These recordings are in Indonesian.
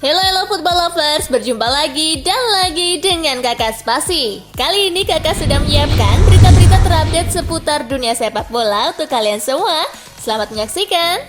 Hello football lovers, berjumpa lagi dan lagi dengan Kakak Spasi. Kali ini Kakak sudah menyiapkan berita-berita terupdate seputar dunia sepak bola untuk kalian semua. Selamat menyaksikan.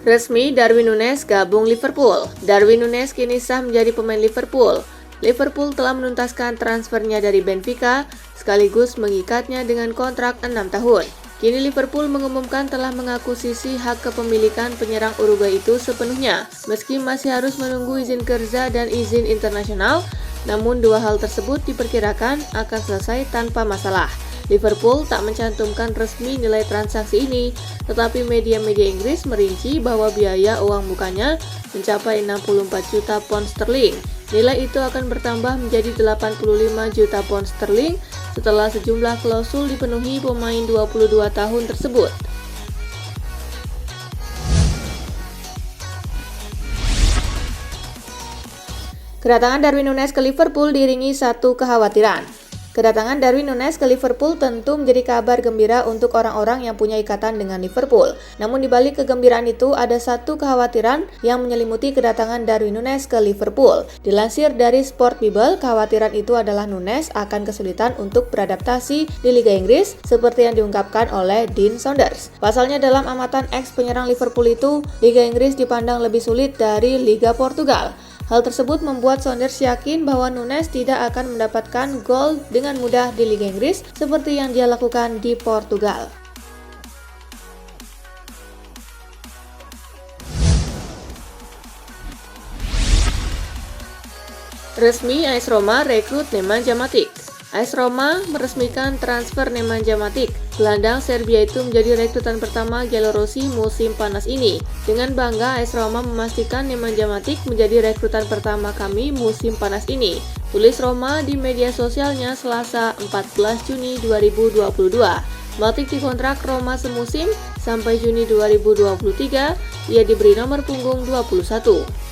Resmi, Darwin Núñez gabung Liverpool. Darwin Núñez kini sah menjadi pemain Liverpool. Liverpool telah menuntaskan transfernya dari Benfica, sekaligus mengikatnya dengan kontrak 6 tahun. Kini Liverpool mengumumkan telah mengakuisisi hak kepemilikan penyerang Uruguay itu sepenuhnya, meski masih harus menunggu izin kerja dan izin internasional, namun dua hal tersebut diperkirakan akan selesai tanpa masalah. Liverpool tak mencantumkan resmi nilai transaksi ini, tetapi media-media Inggris merinci bahwa biaya uang mukanya mencapai 64 juta pound sterling. Nilai itu akan bertambah menjadi 85 juta pound sterling setelah sejumlah klausul dipenuhi pemain 22 tahun tersebut. Kedatangan Darwin Núñez ke Liverpool diiringi satu kekhawatiran. Kedatangan Darwin Núñez ke Liverpool tentu menjadi kabar gembira untuk orang-orang yang punya ikatan dengan Liverpool. Namun di balik kegembiraan itu ada satu kekhawatiran yang menyelimuti kedatangan Darwin Núñez ke Liverpool. Dilansir dari Sport Bible, kekhawatiran itu adalah Núñez akan kesulitan untuk beradaptasi di Liga Inggris seperti yang diungkapkan oleh Dean Saunders. Pasalnya dalam amatan ex penyerang Liverpool itu, Liga Inggris dipandang lebih sulit dari Liga Portugal. Hal tersebut membuat Saunders yakin bahwa Núñez tidak akan mendapatkan gol dengan mudah di Liga Inggris seperti yang dia lakukan di Portugal. Resmi, AS Roma rekrut Nemanja Matic. AS Roma meresmikan transfer Nemanja Matic. Gelandang Serbia itu menjadi rekrutan pertama Giallorossi musim panas ini. Dengan bangga, AS Roma memastikan Nemanja Matic menjadi rekrutan pertama kami musim panas ini. Tulis Roma di media sosialnya Selasa 14 Juni 2022. Matic dikontrak Roma semusim sampai Juni 2023. Ia diberi nomor punggung 21.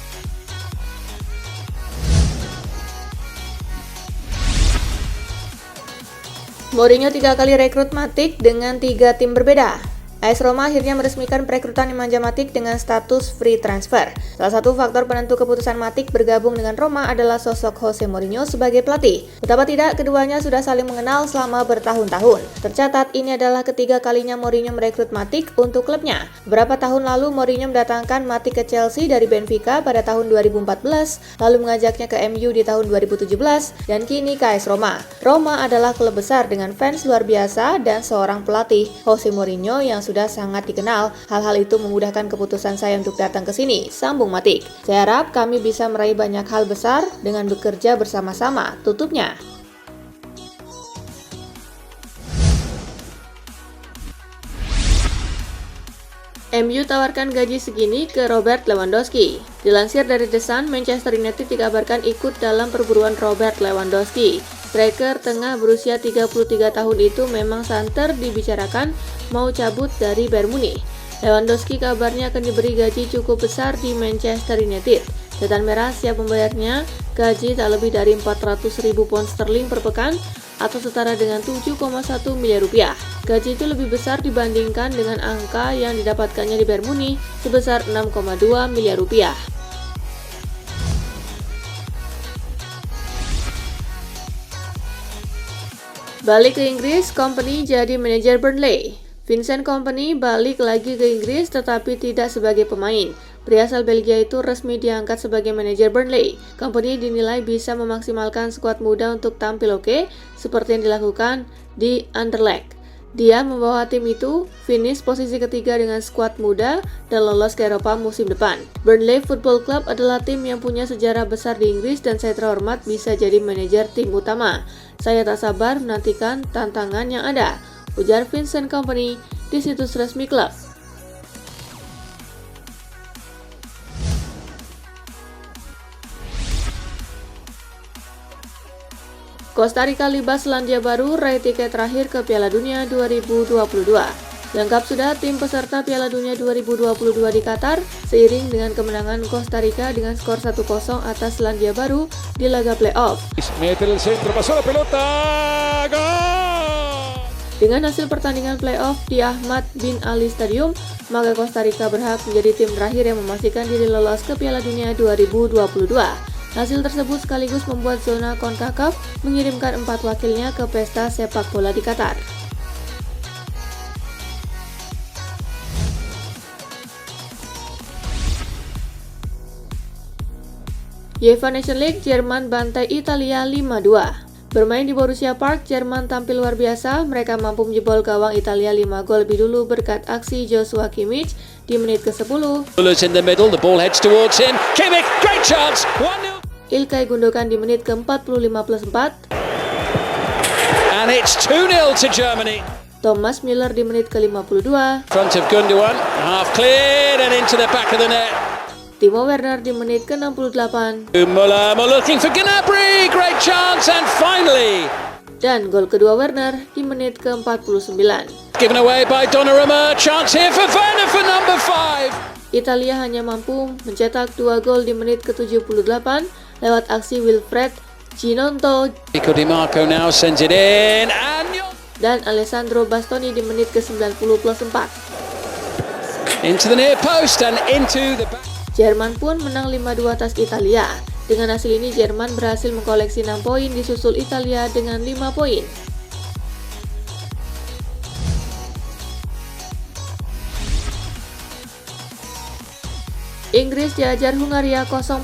Mourinho 3 kali rekrut Matic dengan 3 tim berbeda. AS Roma akhirnya meresmikan perekrutan Nemanja Matic dengan status free transfer. Salah satu faktor penentu keputusan Matic bergabung dengan Roma adalah sosok Jose Mourinho sebagai pelatih. Betapa tidak, keduanya sudah saling mengenal selama bertahun-tahun. Tercatat, ini adalah ketiga kalinya Mourinho merekrut Matic untuk klubnya. Beberapa tahun lalu Mourinho mendatangkan Matic ke Chelsea dari Benfica pada tahun 2014, lalu mengajaknya ke MU di tahun 2017, dan kini ke AS Roma. Roma adalah klub besar dengan fans luar biasa dan seorang pelatih, Jose Mourinho, yang sudah sangat dikenal. Hal-hal itu memudahkan keputusan saya untuk datang ke sini, sambung Matic. Saya harap kami bisa meraih banyak hal besar dengan bekerja bersama-sama, tutupnya. MU tawarkan gaji segini ke Robert Lewandowski. Dilansir dari The Sun, Manchester United dikabarkan ikut dalam perburuan Robert Lewandowski. Striker tengah berusia 33 tahun itu memang santer dibicarakan mau cabut dari Bayern Munich. Lewandowski kabarnya akan diberi gaji cukup besar di Manchester United. Setan Merah siap membayarnya gaji tak lebih dari 400.000 pound sterling per pekan atau setara dengan 7,1 miliar rupiah. Gaji itu lebih besar dibandingkan dengan angka yang didapatkannya di Bayern Munich sebesar 6,2 miliar rupiah. Balik ke Inggris, Kompany jadi manajer Burnley. Vincent Kompany balik lagi ke Inggris tetapi tidak sebagai pemain. Pria asal Belgia itu resmi diangkat sebagai manajer Burnley. Kompany dinilai bisa memaksimalkan skuad muda untuk tampil oke, seperti yang dilakukan di Anderlecht. Dia membawa tim itu finish posisi ketiga dengan skuad muda dan lolos ke Eropa musim depan. Burnley Football Club adalah tim yang punya sejarah besar di Inggris dan saya terhormat bisa jadi manajer tim utama. Saya tak sabar menantikan tantangan yang ada, ujar Vincent Kompany di situs resmi klub. Costa Rica libas Selandia Baru raih tiket terakhir ke Piala Dunia 2022. Lengkap sudah tim peserta Piala Dunia 2022 di Qatar, seiring dengan kemenangan Costa Rica dengan skor 1-0 atas Selandia Baru di laga playoff. Dengan hasil pertandingan playoff di Ahmad bin Ali Stadium, maka Costa Rica berhak menjadi tim terakhir yang memastikan diri lolos ke Piala Dunia 2022. Hasil tersebut sekaligus membuat zona CONCACAF mengirimkan 4 wakilnya ke pesta sepak bola di Qatar. UEFA Nations League, Jerman bantai Italia 5-2. Bermain di Borussia Park, Jerman tampil luar biasa. Mereka mampu menjebol gawang Italia 5 gol lebih dulu berkat aksi Joshua Kimmich di menit ke-10. Ilkay Gundogan di menit ke-45+4. And it's 2-0 to Germany. Thomas Müller di menit ke-52. Front of Gundogan, half cleared and into the back of the net. Timo Werner di menit ke-68. Müller looking for Gnabry, great chance and finally. Dan gol kedua Werner di menit ke-49. Given away by Donnarumma, chance here for Werner for number 5. Italia hanya mampu mencetak 2 gol di menit ke-78 lewat aksi Wilfred Ginonto Di Marco now sends it in and dan Alessandro Bastoni di menit ke-90+4. Into the near post and into the back. Jerman pun menang 5-2 atas Italia. Dengan hasil ini Jerman berhasil mengkoleksi 6 poin disusul Italia dengan 5 poin. Inggris diajar Hungaria 0-4.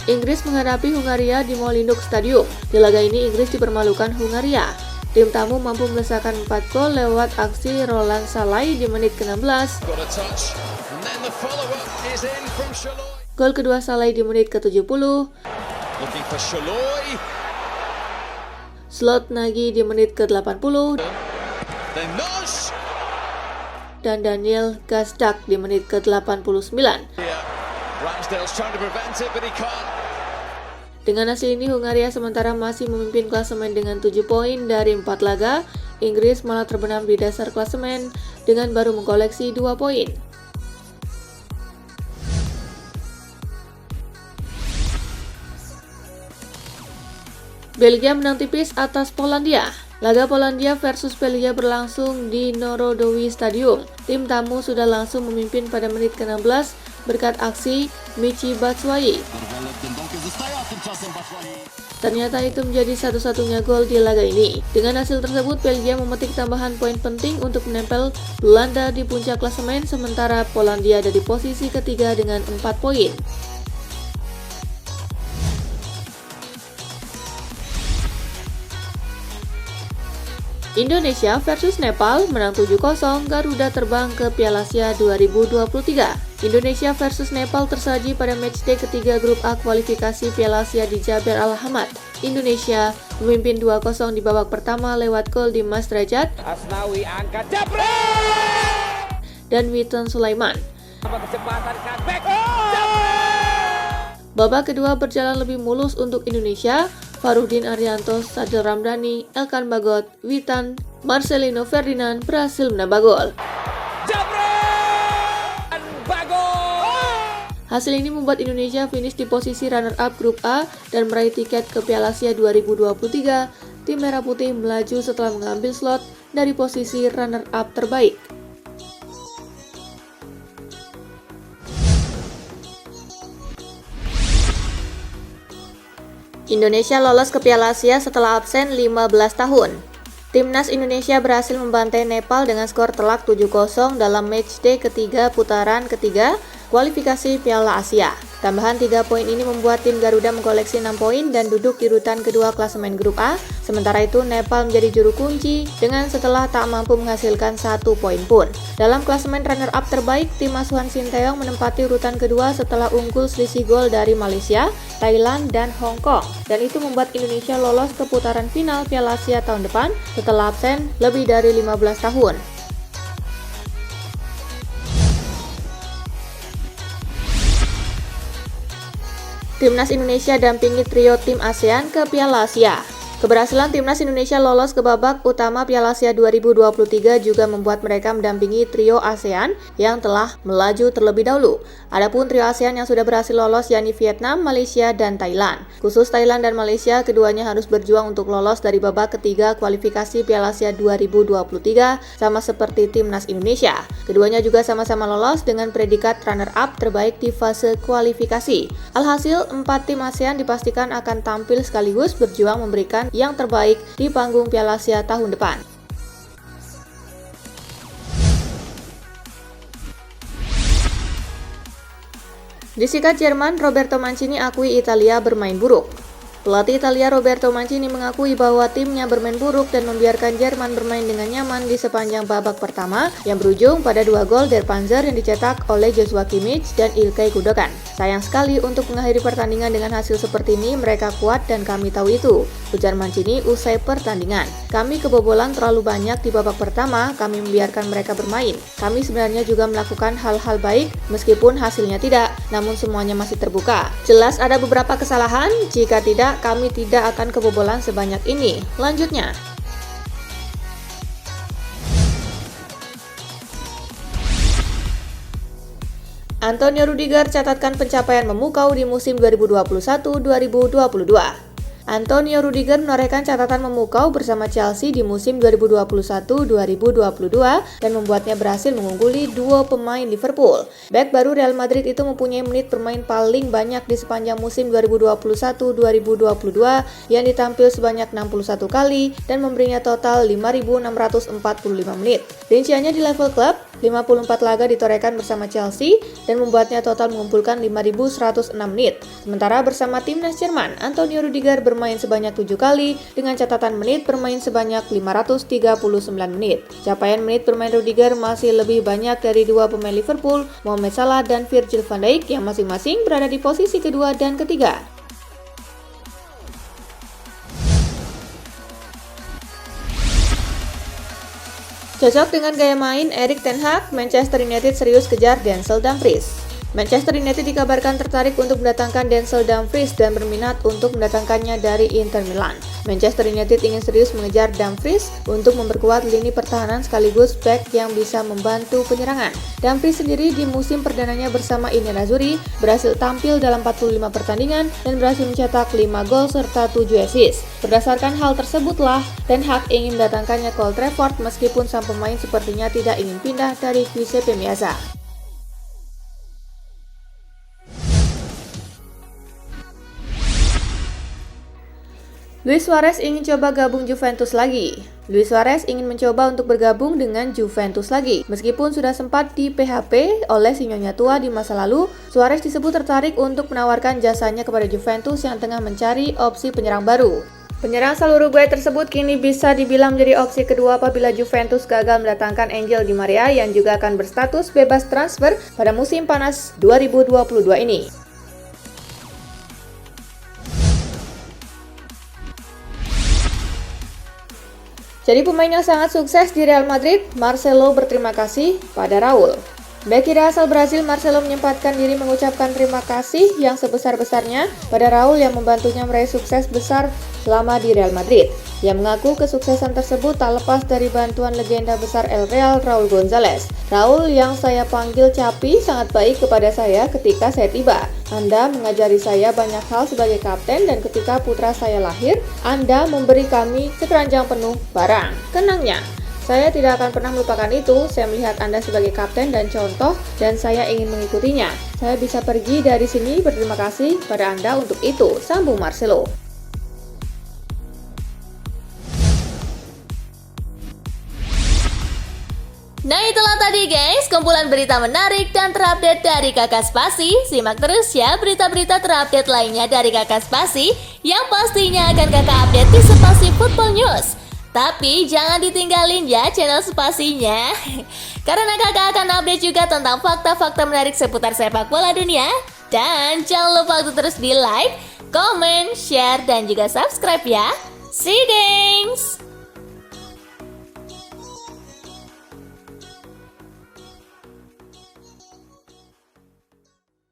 Inggris menghadapi Hungaria di Molineux Stadium. Di laga ini Inggris dipermalukan Hungaria. Tim tamu mampu melesakkan 4 gol lewat aksi Roland Salai di menit ke-16. Gol kedua Salai di menit ke-70. Slot Nagy di menit ke-80. Dan Daniel Gazdag di menit ke-89. Dengan hasil ini Hungaria sementara masih memimpin klasemen dengan 7 poin dari 4 laga. Inggris malah terbenam di dasar klasemen dengan baru mengkoleksi 2 poin. Belgia menang tipis atas Polandia. Laga Polandia versus Belgia berlangsung di Narodowy Stadium. Tim tamu sudah langsung memimpin pada menit ke-16 berkat aksi Michy Batshuayi. Ternyata itu menjadi satu-satunya gol di laga ini. Dengan hasil tersebut, Belgia memetik tambahan poin penting untuk menempel Belanda di puncak klasemen, sementara Polandia ada di posisi ketiga dengan 4 poin. Indonesia versus Nepal menang 7-0, Garuda terbang ke Piala Asia 2023. Indonesia versus Nepal tersaji pada matchday ketiga grup A kualifikasi Piala Asia di Jaber Al-Hamad. Indonesia memimpin 2-0 di babak pertama lewat gol Dimas Derajat Asnawi angkat Japri dan Witan Sulaiman. Babak kedua berjalan lebih mulus untuk Indonesia. Farudin Arianto, Sadil Ramdhani, Elkan Bagot, Witan, Marcelino Ferdinand berhasil menambah gol. Hasil ini membuat Indonesia finish di posisi runner-up grup A dan meraih tiket ke Piala Asia 2023. Tim Merah Putih melaju setelah mengambil slot dari posisi runner-up terbaik. Indonesia lolos ke Piala Asia setelah absen 15 tahun. Timnas Indonesia berhasil membantai Nepal dengan skor telak 7-0 dalam matchday ketiga putaran ketiga kualifikasi Piala Asia. Tambahan 3 poin ini membuat tim Garuda mengkoleksi 6 poin dan duduk di urutan kedua klasemen grup A. Sementara itu Nepal menjadi juru kunci dengan setelah tak mampu menghasilkan 1 poin pun. Dalam klasemen runner-up terbaik, tim asuhan Sinteyong menempati urutan kedua setelah unggul selisih gol dari Malaysia, Thailand, dan Hong Kong. Dan itu membuat Indonesia lolos ke putaran final Piala Asia tahun depan setelah absen lebih dari 15 tahun. Timnas Indonesia dampingi trio tim ASEAN ke Piala Asia. Keberhasilan timnas Indonesia lolos ke babak utama Piala Asia 2023 juga membuat mereka mendampingi trio ASEAN yang telah melaju terlebih dahulu. Adapun trio ASEAN yang sudah berhasil lolos yakni Vietnam, Malaysia, dan Thailand. Khusus Thailand dan Malaysia, keduanya harus berjuang untuk lolos dari babak ketiga kualifikasi Piala Asia 2023 sama seperti timnas Indonesia. Keduanya juga sama-sama lolos dengan predikat runner-up terbaik di fase kualifikasi. Alhasil, 4 tim ASEAN dipastikan akan tampil sekaligus berjuang memberikan yang terbaik di panggung Piala Asia tahun depan. Disikat Jerman, Roberto Mancini akui Italia bermain buruk. Pelatih Italia Roberto Mancini mengakui bahwa timnya bermain buruk dan membiarkan Jerman bermain dengan nyaman di sepanjang babak pertama yang berujung pada 2 gol Der Panzer yang dicetak oleh Joshua Kimmich dan Ilkay Gundogan. Sayang sekali untuk mengakhiri pertandingan dengan hasil seperti ini, mereka kuat dan kami tahu itu, ujar Mancini usai pertandingan. Kami kebobolan terlalu banyak di babak pertama, kami membiarkan mereka bermain. Kami sebenarnya juga melakukan hal-hal baik meskipun hasilnya tidak, namun semuanya masih terbuka. Jelas ada beberapa kesalahan, jika tidak kami tidak akan kebobolan sebanyak ini. Lanjutnya, Antonio Rudiger catatkan pencapaian memukau di musim 2021-2022. Antonio Rudiger menorehkan catatan memukau bersama Chelsea di musim 2021-2022 dan membuatnya berhasil mengungguli 2 pemain Liverpool. Bek baru Real Madrid itu mempunyai menit bermain paling banyak di sepanjang musim 2021-2022 yang ditampil sebanyak 61 kali dan memberinya total 5.645 menit. Rinciannya di level klub, 54 laga ditorehkan bersama Chelsea dan membuatnya total mengumpulkan 5.106 menit. Sementara bersama timnas Jerman, Antonio Rudiger bermain sebanyak 7 kali dengan catatan menit bermain sebanyak 539 menit. Capaian menit bermain Rudiger masih lebih banyak dari 2 pemain Liverpool, Mohamed Salah dan Virgil van Dijk yang masing-masing berada di posisi kedua dan ketiga. Cocok dengan gaya main Erik ten Hag, Manchester United serius kejar Denzel Dumfries. Manchester United dikabarkan tertarik untuk mendatangkan Denzel Dumfries dan berminat untuk mendatangkannya dari Inter Milan. Manchester United ingin serius mengejar Dumfries untuk memperkuat lini pertahanan sekaligus back yang bisa membantu penyerangan. Dumfries sendiri di musim perdananya bersama Inter Azzurri berhasil tampil dalam 45 pertandingan dan berhasil mencetak 5 gol serta 7 assist. Berdasarkan hal tersebutlah, Ten Hag ingin mendatangkannya ke Old Trafford meskipun sang pemain sepertinya tidak ingin pindah dari Giuseppe Meazza. Luis Suarez ingin coba gabung Juventus lagi. Luis Suarez ingin mencoba untuk bergabung dengan Juventus lagi. Meskipun sudah sempat di PHP oleh si nyonya tua di masa lalu, Suarez disebut tertarik untuk menawarkan jasanya kepada Juventus yang tengah mencari opsi penyerang baru. Penyerang asal Uruguay tersebut kini bisa dibilang menjadi opsi kedua apabila Juventus gagal mendatangkan Angel Di Maria yang juga akan berstatus bebas transfer pada musim panas 2022 ini. Jadi pemain yang sangat sukses di Real Madrid, Marcelo berterima kasih pada Raul. Bek kiri asal Brasil Marcelo menyempatkan diri mengucapkan terima kasih yang sebesar-besarnya pada Raul yang membantunya meraih sukses besar selama di Real Madrid. Ia mengaku kesuksesan tersebut tak lepas dari bantuan legenda besar El Real, Raul Gonzalez. Raul yang saya panggil Capi sangat baik kepada saya ketika saya tiba. Anda mengajari saya banyak hal sebagai kapten dan ketika putra saya lahir, Anda memberi kami sekeranjang penuh barang. Kenangnya, saya tidak akan pernah melupakan itu. Saya melihat Anda sebagai kapten dan contoh dan saya ingin mengikutinya. Saya bisa pergi dari sini berterima kasih pada Anda untuk itu, sambung Marcelo. Nah itulah tadi guys, kumpulan berita menarik dan terupdate dari Kakak Spasi. Simak terus ya berita-berita terupdate lainnya dari Kakak Spasi yang pastinya akan Kakak update di Spasi Football News. Tapi jangan ditinggalin ya channel Spasinya, karena kakak akan update juga tentang fakta-fakta menarik seputar sepak bola dunia. Dan jangan lupa untuk terus di like, comment, share, dan juga subscribe ya. See you guys!